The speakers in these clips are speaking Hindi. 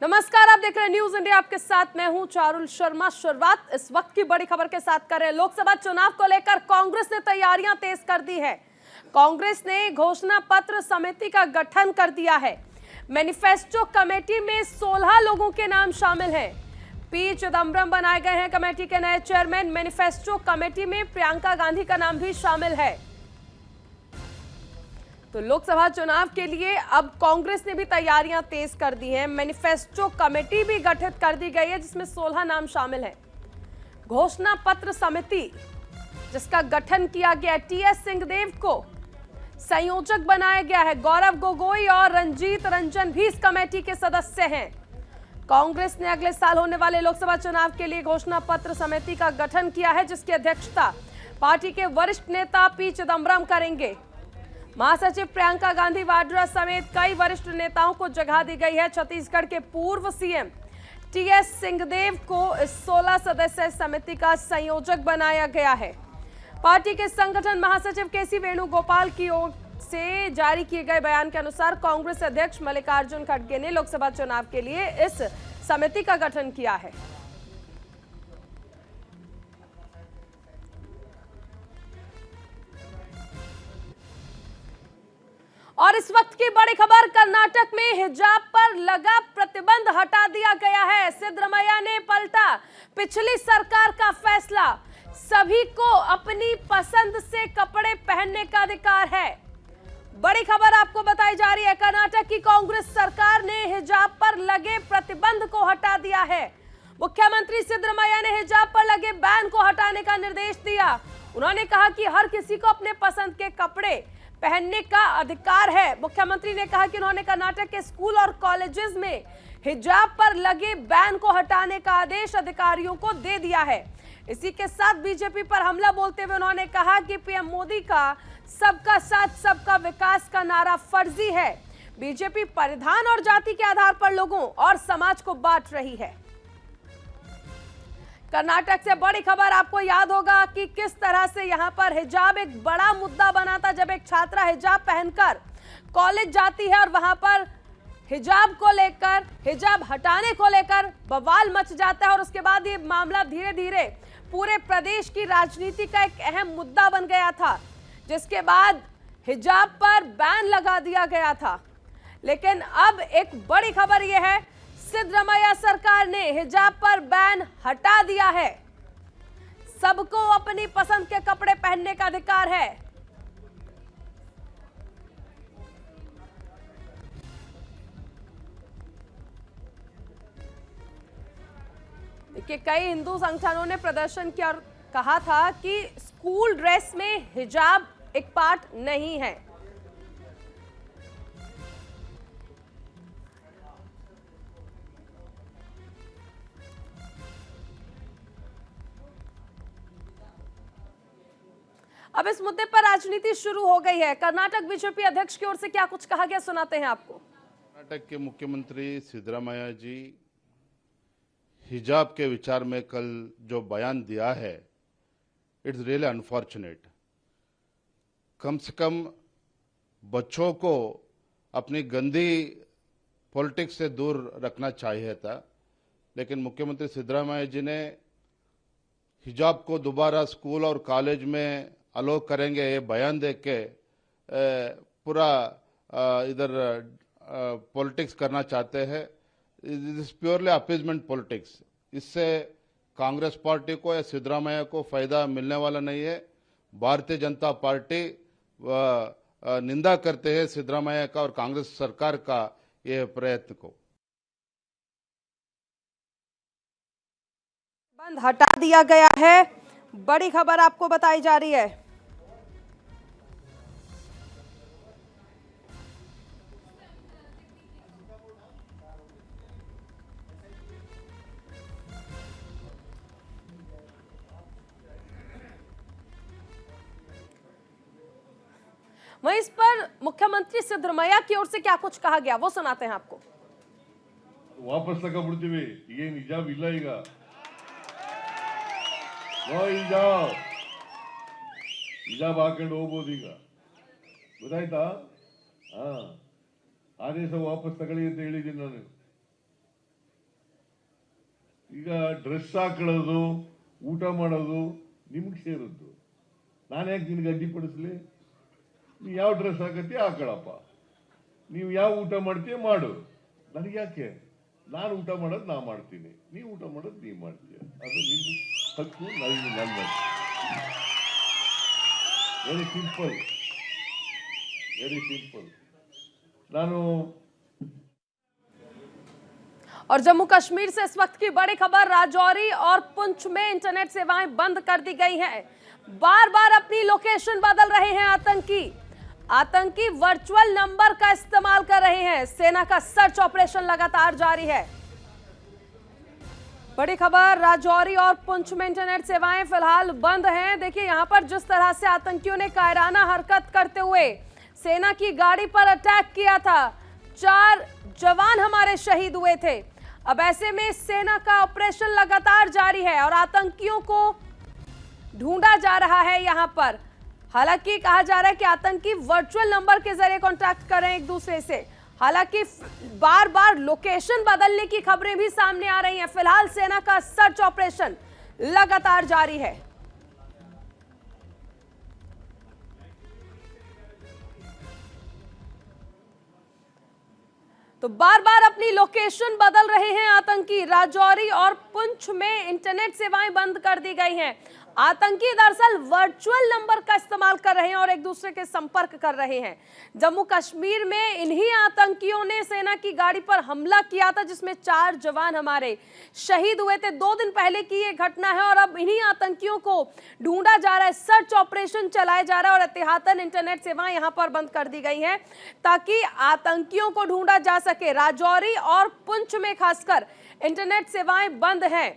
नमस्कार, आप देख रहे हैं न्यूज इंडिया। आपके साथ मैं हूं चारुल शर्मा। शुरुआत इस वक्त की बड़ी खबर के साथ करें। लोकसभा चुनाव को लेकर कांग्रेस ने तैयारियां तेज कर दी है। कांग्रेस ने घोषणा पत्र समिति का गठन कर दिया है। मैनिफेस्टो कमेटी में 16 लोगों के नाम शामिल हैं। पी चिदम्बरम बनाए गए हैं कमेटी के नए चेयरमैन। मैनिफेस्टो कमेटी में प्रियंका गांधी का नाम भी शामिल है। तो लोकसभा चुनाव के लिए अब कांग्रेस ने भी तैयारियां तेज कर दी हैं। मैनिफेस्टो कमेटी भी गठित कर दी गई है जिसमें 16 नाम शामिल हैं। घोषणा पत्र समिति जिसका गठन किया गया, टीएस सिंहदेव को संयोजक बनाया गया है। गौरव गोगोई और रंजीत रंजन भी इस कमेटी के सदस्य हैं। कांग्रेस ने अगले साल होने वाले लोकसभा चुनाव के लिए घोषणा पत्र समिति का गठन किया है जिसकी अध्यक्षता पार्टी के वरिष्ठ नेता पी चिदम्बरम करेंगे। महासचिव प्रियंका गांधी वाड्रा समेत कई वरिष्ठ नेताओं को जगह दी गई है। छत्तीसगढ़ के पूर्व सीएम टीएस सिंहदेव को इस 16 सदस्य समिति का संयोजक बनाया गया है। पार्टी के संगठन महासचिव केसी वेणुगोपाल की ओर से जारी किए गए बयान के अनुसार कांग्रेस अध्यक्ष मल्लिकार्जुन खड़गे ने लोकसभा चुनाव के लिए इस समिति का गठन किया है। और इस वक्त की बड़ी खबर, कर्नाटक में हिजाब पर लगा प्रतिबंध हटा दिया गया है। सिद्धरमैया ने पलटा पिछली सरकार का फैसला। सभी को अपनी पसंद से कपड़े पहनने का अधिकार है। बड़ी खबर आपको बताई जा रही है। कर्नाटक की कांग्रेस सरकार ने हिजाब पर लगे प्रतिबंध को हटा दिया है। मुख्यमंत्री सिद्धरमैया ने हिजाब पर लगे बैन को हटाने का निर्देश दिया। उन्होंने कहा कि हर किसी को अपने पसंद के कपड़े पहनने का अधिकार है। मुख्यमंत्री ने कहा कि उन्होंने कर्नाटक के स्कूल और कॉलेजेस में हिजाब पर लगे बैन को हटाने का आदेश अधिकारियों को दे दिया है। इसी के साथ बीजेपी पर हमला बोलते हुए उन्होंने कहा कि पीएम मोदी का सबका साथ सबका विकास का नारा फर्जी है। बीजेपी परिधान और जाति के आधार पर लोगों और समाज को बांट रही है। कर्नाटक से बड़ी खबर, आपको याद होगा कि किस तरह से यहां पर हिजाब एक बड़ा मुद्दा बना था। जब एक छात्रा हिजाब पहनकर कॉलेज जाती है और वहां पर हिजाब को लेकर, हिजाब हटाने को लेकर बवाल मच जाता है और उसके बाद ये मामला धीरे धीरे पूरे प्रदेश की राजनीति का एक अहम मुद्दा बन गया था, जिसके बाद हिजाब पर बैन लगा दिया गया था। लेकिन अब एक बड़ी खबर यह है, सिद्धरमैया सरकार ने हिजाब पर बैन हटा दिया है। सबको अपनी पसंद के कपड़े पहनने का अधिकार है। देखिए, कई हिंदू संगठनों ने प्रदर्शन किया और कहा था कि स्कूल ड्रेस में हिजाब एक पार्ट नहीं है। अब इस मुद्दे पर राजनीति शुरू हो गई है। कर्नाटक बीजेपी अध्यक्ष की ओर से क्या कुछ कहा गया, सुनाते हैं आपको। कर्नाटक के मुख्यमंत्री सिद्धरमैया जी हिजाब के विचार में कल जो बयान दिया है, इट्स रियली अनफॉर्चुनेट। कम से कम बच्चों को अपनी गंदी पॉलिटिक्स से दूर रखना चाहिए था, लेकिन मुख्यमंत्री सिद्धरमैया जी ने हिजाब को दोबारा स्कूल और कॉलेज में अलो करेंगे ये बयान देख के पूरा इधर पॉलिटिक्स करना चाहते हैं। Is purely appeasement politics. इससे कांग्रेस पार्टी को या सिद्धरमैया को फायदा मिलने वाला नहीं है। भारतीय जनता पार्टी निंदा करते हैं सिद्धरमैया का और कांग्रेस सरकार का ये प्रयत्न को। बंद हटा दिया गया है। बड़ी खबर आपको बताई जा रही है। वहीं इस पर मुख्यमंत्री सिद्धरमैया की ओर से क्या कुछ कहा गया, वो सुनाते हैं आपको। वापस तಗೊಂಡ್ಬಿಡ್ತೀವಿ, ಏನು ಹಿಜಾಬ್ ಇಲ್ಲ ಈಗ। ಹಿಜಾಬ್ ಹಾಕೊಂಡು ಹೋಗ್ಬೋದು ಈಗ, ಗೊತ್ತಾಯ್ತಾ? ಆದೇಶ ವಾಪಸ್ ತಗೊಳ್ಳಿ ಅಂತ ಹೇಳಿದ್ದೀನಿ ನಾನು। ಈಗ ಡ್ರೆಸ್ ಹಾಕೊಳ್ಳೋದು ಊಟ ಮಾಡೋದು ನಿಮ್ಗೆ ಸೇರಿದ್ದು. ನಾನು ಯಾಕೆ ನಿನಗೆ ಅಡ್ಡಿಪಡಿಸ್ಲಿ? ನೀ ಯಾವ ಡ್ರೆಸ್ ಹಾಕತ್ತೀಯ ಹಾಕೊಳ್ಳಪ್ಪ, ನೀವು ಯಾವ ಊಟ ಮಾಡ್ತೀಯ ಮಾಡು, ನನಗೆ ಯಾಕೆ? ನಾನು ಊಟ ಮಾಡೋದು ನಾ ಮಾಡ್ತೀನಿ, ನೀವು ಊಟ ಮಾಡೋದು ನೀವು ಮಾಡ್ತೀಯ, ಅದು ನಿನ್ನ ಹಕ್ಕು, ನನ್ನ ವೆರಿ ಸಿಂಪಲ್, ವೆರಿ ಸಿಂಪಲ್. ನಾನು और जम्मू कश्मीर से इस वक्त की बड़ी खबर, राजौरी और पुंछ में इंटरनेट सेवाएं बंद कर दी गई हैं। बार बार अपनी लोकेशन बदल रहे हैं आतंकी वर्चुअल नंबर का इस्तेमाल कर रहे हैं। सेना का सर्च ऑपरेशन लगातार जारी है। बड़ी खबर, राजौरी और पुंछ में इंटरनेट सेवाएं फिलहाल बंद हैं। देखिए यहां पर जिस तरह से आतंकियों ने कायराना हरकत करते हुए सेना की गाड़ी पर अटैक किया था, 4 जवान हमारे शहीद हुए थे। अब ऐसे में सेना का ऑपरेशन लगातार जारी है और आतंकियों को ढूंढा जा रहा है। यहां पर हालांकि कहा जा रहा है कि आतंकी वर्चुअल नंबर के जरिए कांटेक्ट कर रहे हैं एक दूसरे से। हालांकि बार बार लोकेशन बदलने की खबरें भी सामने आ रही हैं। फिलहाल सेना का सर्च ऑपरेशन लगातार जारी है। तो बार बार अपनी लोकेशन बदल रहे हैं आतंकी। राजौरी और पुंछ में इंटरनेट सेवाएं बंद कर दी गई हैं। आतंकी दरअसल वर्चुअल नंबर का इस्तेमाल कर रहे हैं और एक दूसरे के संपर्क कर रहे हैं। जम्मू कश्मीर में इन्हीं आतंकियों ने सेना की गाड़ी पर हमला किया था, जिसमें 4 जवान हमारे शहीद हुए थे। 2 दिन पहले की ये घटना है और अब इन्हीं आतंकियों को ढूंढा जा रहा है, सर्च ऑपरेशन चलाया जा रहा है और एहतियातन इंटरनेट सेवाएं यहां पर बंद कर दी गई हैं ताकि आतंकियों को ढूंढा जा सके। राजौरी और पुंछ में खासकर इंटरनेट सेवाएं बंद हैं।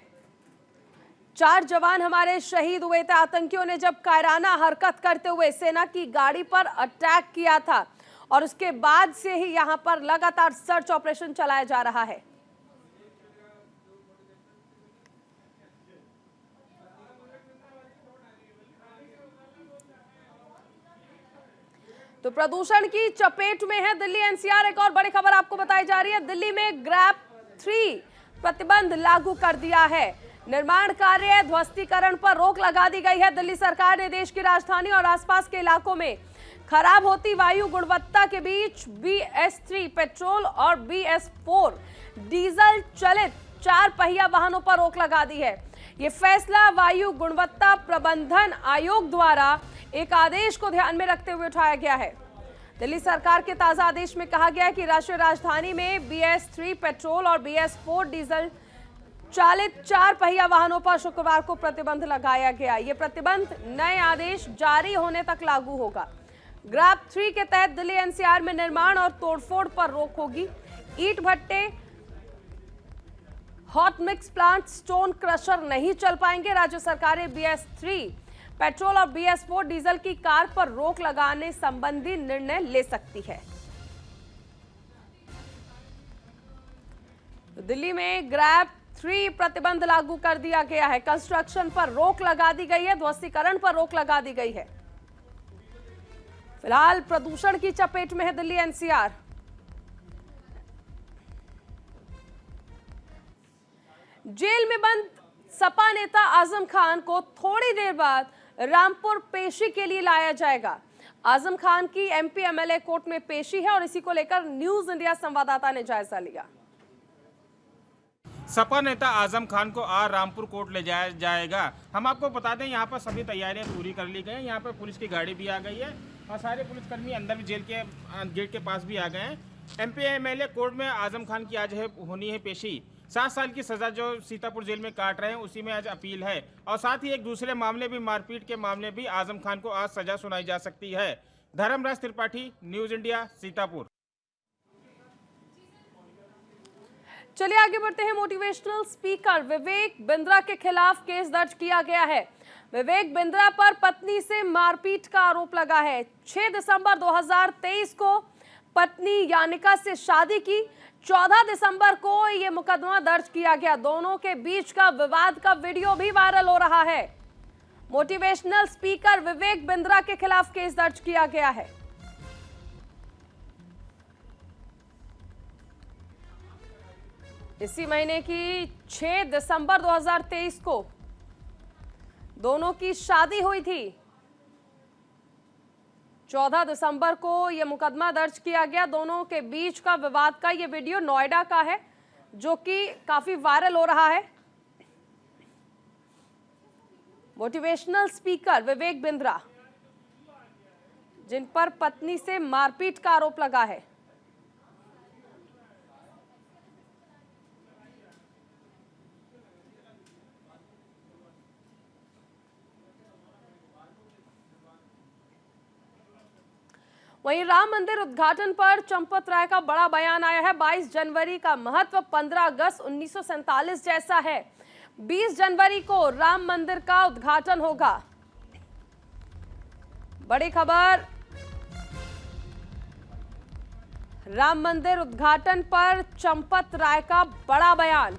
4 जवान हमारे शहीद हुए थे। आतंकियों ने जब कायराना हरकत करते हुए सेना की गाड़ी पर अटैक किया था और उसके बाद से ही यहां पर लगातार सर्च ऑपरेशन चलाया जा रहा है। तो प्रदूषण की चपेट में है दिल्ली एनसीआर। एक और बड़ी खबर आपको बताई जा रही है, दिल्ली में ग्रैप 3 प्रतिबंध लागू कर दिया है। निर्माण कार्य ध्वस्तीकरण पर रोक लगा दी गई है। दिल्ली सरकार ने देश की राजधानी और आसपास के इलाकों में खराब होती वायु गुणवत्ता के बीच BS3 पेट्रोल और BS4 डीजल चलित 4 पहिया वाहनों पर रोक लगा दी है। ये फैसला वायु गुणवत्ता प्रबंधन आयोग द्वारा एक आदेश को ध्यान में रखते हुए उठाया गया है। दिल्ली सरकार के ताजा आदेश में कहा गया है कि राष्ट्रीय राजधानी में BS3 पेट्रोल और BS4 डीजल चालित 4 पहिया वाहनों पर शुक्रवार को प्रतिबंध लगाया गया। ये प्रतिबंध नए आदेश जारी होने तक लागू होगा। ग्रैप 3 के तहत दिल्ली एनसीआर में निर्माण और तोड़फोड़ पर रोक होगी। ईंट भट्टे, hot mix plant, stone crusher नहीं चल पाएंगे। राज्य सरकारें BS3 पेट्रोल और BS4 डीजल की कार पर रोक लगाने संबंधी निर्णय ले सकती है। तो दिल्ली में ग्रैप 3 प्रतिबंध लागू कर दिया गया है। कंस्ट्रक्शन पर रोक लगा दी गई है, ध्वस्तीकरण पर रोक लगा दी गई है। फिलहाल प्रदूषण की चपेट में है दिल्ली एनसीआर। जेल में बंद सपा नेता आजम खान को थोड़ी देर बाद रामपुर पेशी के लिए लाया जाएगा। आजम खान की MP MLA कोर्ट में पेशी है और इसी को लेकर न्यूज इंडिया संवाददाता ने जायजा लिया। सपा नेता आजम खान को आज रामपुर कोर्ट ले जाया जाएगा। हम आपको बता दें यहाँ पर सभी तैयारियां पूरी कर ली गई हैं। यहाँ पर पुलिस की गाड़ी भी आ गई है और सारे पुलिसकर्मी अंदर भी जेल के गेट के पास भी आ गए हैं। MP MLA कोर्ट में आजम खान की आज होनी है पेशी। 7 साल की सजा जो सीतापुर जेल में काट रहे हैं उसी में आज अपील है और साथ ही एक दूसरे मामले भी, मारपीट के मामले भी आजम खान को आज सजा सुनाई जा सकती है। Dharmraj Tripathi, news India, Sitapur. चलिए आगे बढ़ते हैं। मोटिवेशनल स्पीकर विवेक बिंद्रा के खिलाफ केस दर्ज किया गया है। विवेक बिंद्रा पर पत्नी से मारपीट का आरोप लगा है। 6 दिसंबर 2023 को पत्नी यानिका से शादी की। 14 दिसंबर को यह मुकदमा दर्ज किया गया। दोनों के बीच का विवाद का वीडियो भी वायरल हो रहा है। मोटिवेशनल स्पीकर विवेक बिंद्रा के खिलाफ केस दर्ज किया गया है। इसी महीने की 6 दिसंबर 2023 को दोनों की शादी हुई थी। 14 दिसंबर को यह मुकदमा दर्ज किया गया। दोनों के बीच का विवाद का यह वीडियो नोएडा का है, जो कि काफी वायरल हो रहा है। मोटिवेशनल स्पीकर विवेक बिंद्रा, जिन पर पत्नी से मारपीट का आरोप लगा है। वहीं राम मंदिर उद्घाटन पर चंपत राय का बड़ा बयान आया है। 22 जनवरी का महत्व 15 अगस्त 1947 जैसा है। 20 जनवरी को राम मंदिर का उद्घाटन होगा। बड़ी खबर, राम मंदिर उद्घाटन पर चंपत राय का बड़ा बयान।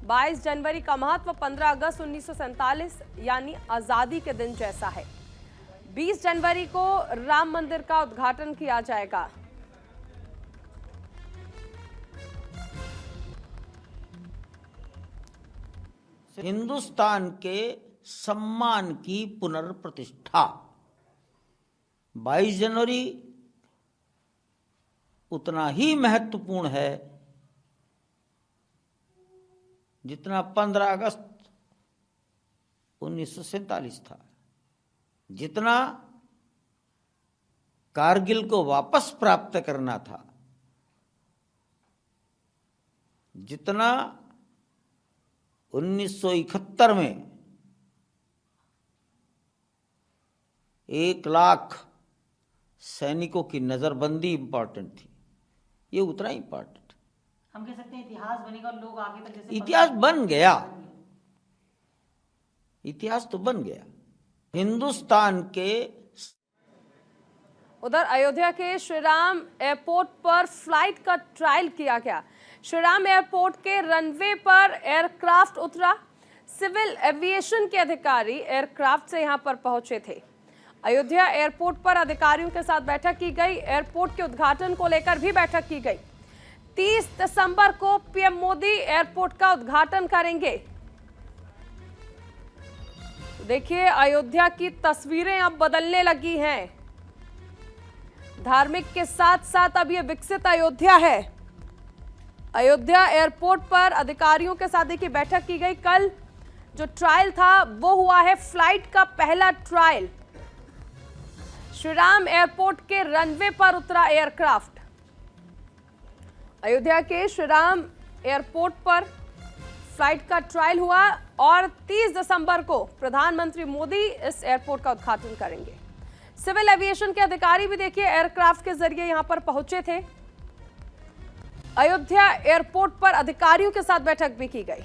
22 जनवरी का महत्व 15 अगस्त 1947 यानी आजादी के दिन जैसा है। 20 जनवरी को राम मंदिर का उद्घाटन किया जाएगा। हिंदुस्तान के सम्मान की पुनर्प्रतिष्ठा। 22 जनवरी उतना ही महत्वपूर्ण है जितना 15 अगस्त 1947 था, जितना कारगिल को वापस प्राप्त करना था, जितना 1971 में 1 लाख सैनिकों की नजरबंदी इंपॉर्टेंट थी, ये उतना ही इंपॉर्टेंट। हम कह सकते हैं इतिहास बनेगा और लोग आगे तक जैसे इतिहास बन गया, इतिहास तो बन गया हिंदुस्तान के। उधर अयोध्या के श्रीराम एयरपोर्ट पर फ्लाइट का ट्रायल किया गया। श्रीराम एयरपोर्ट के रनवे पर एयरक्राफ्ट उतरा। सिविल एविएशन के अधिकारी एयरक्राफ्ट से यहां पर पहुंचे थे। अयोध्या एयरपोर्ट पर अधिकारियों के साथ बैठक की गई। एयरपोर्ट के उद्घाटन को लेकर भी बैठक की गई। 30 दिसंबर को पीएम मोदी एयरपोर्ट का उद्घाटन करेंगे। देखिए, अयोध्या की तस्वीरें अब बदलने लगी हैं। धार्मिक के साथ साथ अब यह विकसित अयोध्या है। अयोध्या एयरपोर्ट पर अधिकारियों के साथ देखिए बैठक की गई। कल जो ट्रायल था वो हुआ है फ्लाइट का पहला ट्रायल। श्रीराम एयरपोर्ट के रनवे पर उतरा एयरक्राफ्ट। अयोध्या के श्रीराम एयरपोर्ट पर फ्लाइट का ट्रायल हुआ और 30 दिसंबर को प्रधानमंत्री मोदी इस एयरपोर्ट का उद्घाटन करेंगे। सिविल एविएशन के अधिकारी भी देखिए एयरक्राफ्ट के जरिए यहां पर पहुंचे थे। अयोध्या एयरपोर्ट पर अधिकारियों के साथ बैठक भी की गई।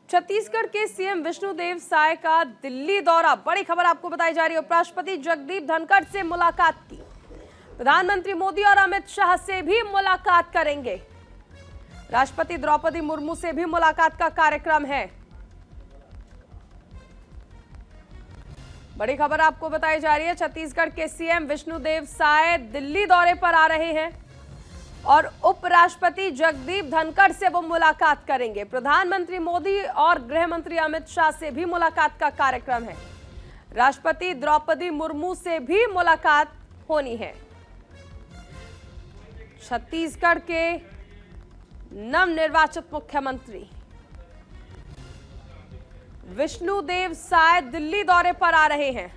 छत्तीसगढ़ के सीएम विष्णुदेव साय का दिल्ली दौरा। बड़ी खबर आपको बताई जा रही है। उपराष्ट्रपति जगदीप धनखड़ से मुलाकात की। प्रधानमंत्री मोदी और अमित शाह से भी मुलाकात करेंगे। राष्ट्रपति द्रौपदी मुर्मू से भी मुलाकात का कार्यक्रम है। बड़ी खबर आपको बताई जा रही है। छत्तीसगढ़ के सीएम विष्णुदेव साय दिल्ली दौरे पर आ रहे हैं और उपराष्ट्रपति जगदीप धनखड़ से वो मुलाकात करेंगे। प्रधानमंत्री मोदी और गृह मंत्री अमित शाह से भी मुलाकात का कार्यक्रम है। राष्ट्रपति द्रौपदी मुर्मू से भी मुलाकात होनी है। छत्तीसगढ़ के नवनिर्वाचित मुख्यमंत्री विष्णुदेव साय दिल्ली दौरे पर आ रहे हैं।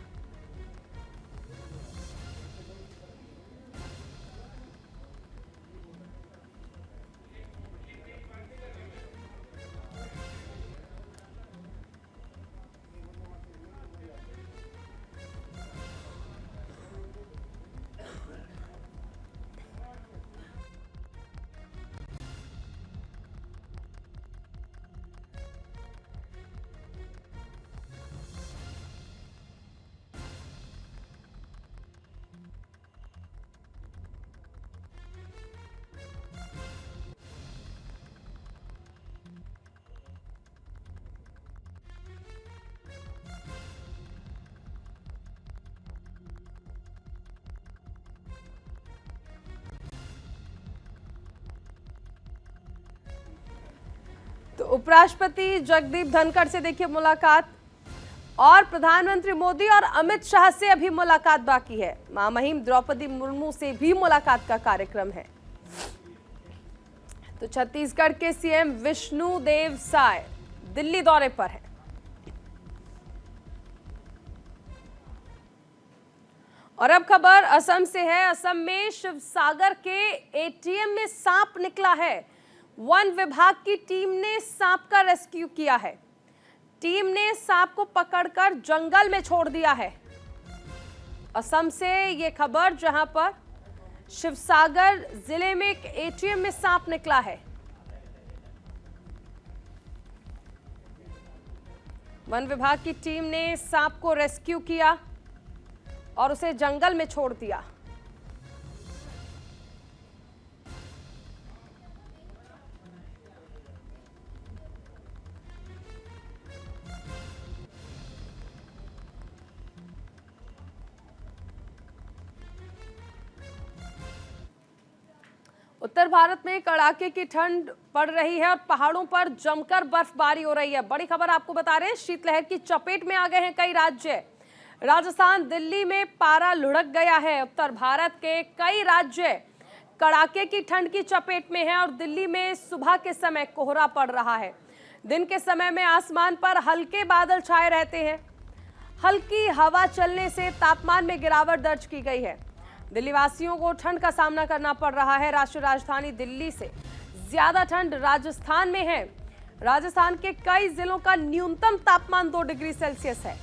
उपराष्ट्रपति जगदीप धनखड़ से देखिए मुलाकात, और प्रधानमंत्री मोदी और अमित शाह से अभी मुलाकात बाकी है। महामहिम द्रौपदी मुर्मू से भी मुलाकात का कार्यक्रम है। तो छत्तीसगढ़ के सीएम विष्णुदेव साय दिल्ली दौरे पर है। और अब खबर असम से है। असम में शिवसागर के एटीएम में सांप निकला है। वन विभाग की टीम ने सांप का रेस्क्यू किया है। टीम ने सांप को पकड़कर जंगल में छोड़ दिया है। असम से ये खबर, जहां पर शिवसागर जिले में एक एटीएम में सांप निकला है। वन विभाग की टीम ने सांप को रेस्क्यू किया और उसे जंगल में छोड़ दिया। उत्तर भारत में कड़ाके की ठंड पड़ रही है और पहाड़ों पर जमकर बर्फबारी हो रही है। बड़ी खबर आपको बता रहे हैं, शीतलहर की चपेट में आ गए हैं कई राज्य। राजस्थान, दिल्ली में पारा लुढ़क गया है। उत्तर भारत के कई राज्य कड़ाके की ठंड की चपेट में हैं और दिल्ली में सुबह के समय कोहरा पड़ रहा है। दिन के समय में आसमान पर हल्के बादल छाए रहते हैं। हल्की हवा चलने से तापमान में गिरावट दर्ज की गई है। दिल्ली वासियों को ठंड का सामना करना पड़ रहा है। राष्ट्रीय राजधानी दिल्ली से ज्यादा ठंड राजस्थान में है। राजस्थान के कई जिलों का न्यूनतम तापमान 2 डिग्री सेल्सियस है।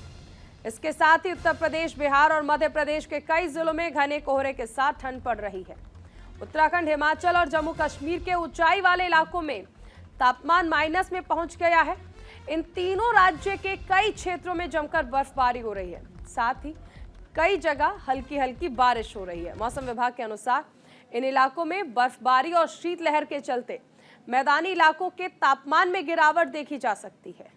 इसके साथ ही उत्तर प्रदेश, बिहार और मध्य प्रदेश के कई जिलों में घने कोहरे के साथ ठंड पड़ रही है। उत्तराखंड, हिमाचल और जम्मू कश्मीर के ऊंचाई वाले इलाकों में तापमान माइनस में पहुंच गया है। इन तीनों राज्य के कई क्षेत्रों में जमकर बर्फबारी हो रही है। साथ ही कई जगह हल्की हल्की बारिश हो रही है। मौसम विभाग के अनुसार इन इलाकों में बर्फबारी और शीतलहर के चलते मैदानी इलाकों के तापमान में गिरावट देखी जा सकती है।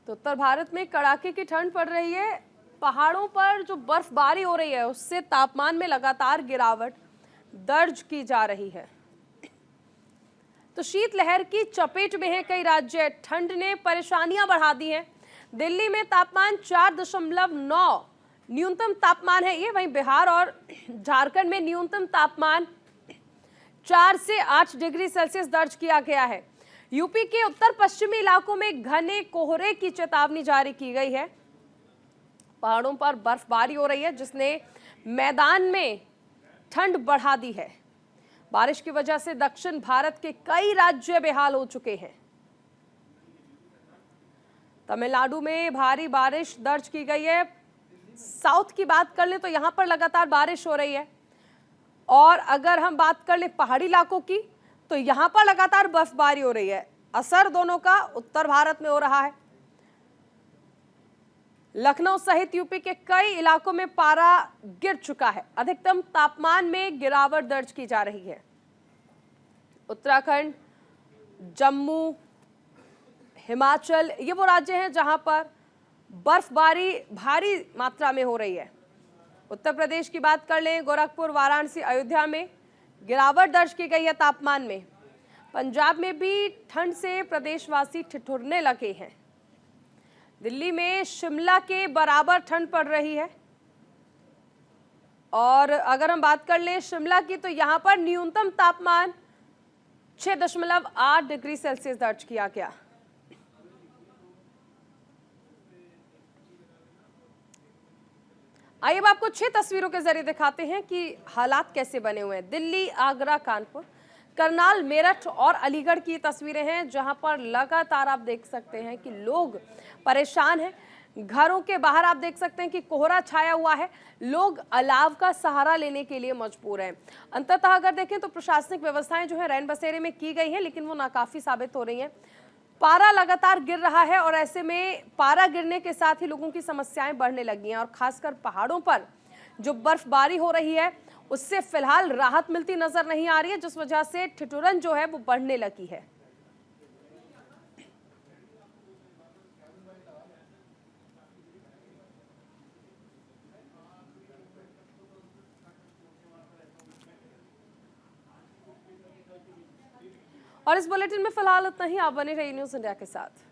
तो उत्तर भारत में कड़ाके की ठंड पड़ रही है। पहाड़ों पर जो बर्फबारी हो रही है उससे तापमान में लगातार गिरावट दर्ज की जा रही है। तो शीतलहर की चपेट में है कई राज्य। ठंड ने परेशानियां बढ़ा दी हैं। दिल्ली में तापमान 4.9 न्यूनतम तापमान है ये। वहीं बिहार और झारखंड में न्यूनतम तापमान 4 से 8 डिग्री सेल्सियस दर्ज किया गया है। यूपी के उत्तर पश्चिमी इलाकों में घने कोहरे की चेतावनी जारी की गई है। पहाड़ों पर बर्फबारी हो रही है जिसने मैदान में ठंड बढ़ा दी है। बारिश की वजह से दक्षिण भारत के कई राज्य बेहाल हो चुके हैं। तमिलनाडु में भारी बारिश दर्ज की गई है। साउथ की बात कर लें तो यहां पर लगातार बारिश हो रही है। और अगर हम बात कर लें पहाड़ी इलाकों की तो यहां पर लगातार बर्फबारी हो रही है। असर दोनों का उत्तर भारत में हो रहा है। लखनऊ सहित यूपी के कई इलाकों में पारा गिर चुका है। अधिकतम तापमान में गिरावट दर्ज की जा रही है। उत्तराखंड, जम्मू, हिमाचल, ये वो राज्य हैं जहां पर बर्फबारी भारी मात्रा में हो रही है। उत्तर प्रदेश की बात कर लें, गोरखपुर, वाराणसी, अयोध्या में गिरावट दर्ज की गई है तापमान में। पंजाब में भी ठंड से प्रदेशवासी ठिठुरने लगे हैं। दिल्ली में शिमला के बराबर ठंड पड़ रही है। और अगर हम बात कर लें शिमला की तो यहां पर न्यूनतम तापमान 6.8 डिग्री सेल्सियस दर्ज किया गया। आइए अब आपको 6 तस्वीरों के जरिए दिखाते हैं कि हालात कैसे बने हुए हैं। दिल्ली, आगरा, कानपुर, करनाल, मेरठ और अलीगढ़ की तस्वीरें हैं जहां पर लगातार आप देख सकते हैं कि लोग परेशान हैं। घरों के बाहर आप देख सकते हैं कि कोहरा छाया हुआ है। लोग अलाव का सहारा लेने के लिए मजबूर हैं। अंततः अगर देखें तो प्रशासनिक व्यवस्थाएं जो है रैन बसेरे में की गई हैं, लेकिन वो नाकाफी साबित हो रही हैं। पारा लगातार गिर रहा है और ऐसे में पारा गिरने के साथ ही लोगों की समस्याएं बढ़ने लगी हैं और खासकर पहाड़ों पर जो बर्फबारी हो रही है उससे फिलहाल राहत मिलती नजर नहीं आ रही है, जिस वजह से ठिठुरन जो है वो बढ़ने लगी है। और इस बुलेटिन में फिलहाल इतना ही। आप बने रहिए न्यूज़ इंडिया के साथ।